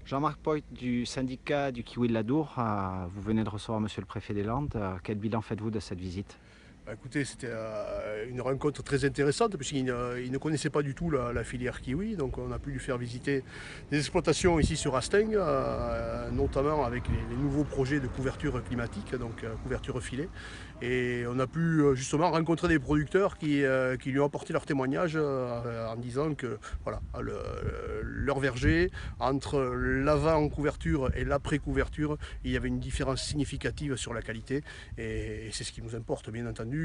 Jean-Marc Poit du syndicat du kiwi de l'Adour, vous venez de recevoir monsieur le préfet des Landes. Quel bilan faites-vous de cette visite? Bah, écoutez, c'était une rencontre très intéressante puisqu'il ne connaissait pas du tout la filière kiwi. Donc on a pu lui faire visiter des exploitations ici sur Asteng, notamment avec les nouveaux projets de couverture climatique, donc couverture filée. Et on a pu justement rencontrer des producteurs qui lui ont apporté leur témoignage en disant que voilà, leur verger, entre l'avant couverture et l'après couverture, il y avait une différence significative sur la qualité. Et c'est ce qui nous importe, bien entendu,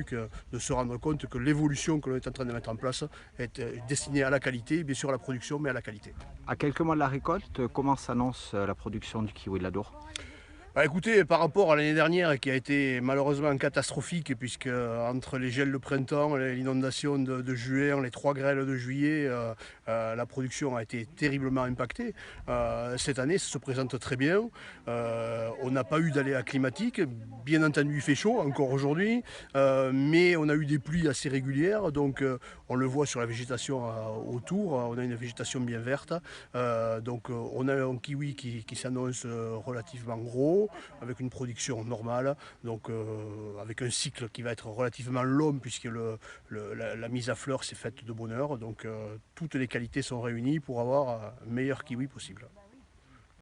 de se rendre compte que l'évolution que l'on est en train de mettre en place est destinée à la qualité, bien sûr à la production, mais à la qualité. À quelques mois de la récolte, comment s'annonce la production du kiwi de l'Adour? Bah, écoutez, par rapport à l'année dernière qui a été malheureusement catastrophique, puisque entre les gels de printemps, l'inondation de juin, les 3 grêles de juillet, la production a été terriblement impactée. Cette année, ça se présente très bien. On n'a pas eu d'aléas climatiques. Bien entendu, il fait chaud encore aujourd'hui, mais on a eu des pluies assez régulières, donc on le voit sur la végétation autour. On a une végétation bien verte, donc on a un kiwi qui s'annonce relativement gros, avec une production normale, donc avec un cycle qui va être relativement long puisque la mise à fleur s'est faite de bonne heure. Donc toutes les qualités sont réunies pour avoir un meilleur kiwi possible.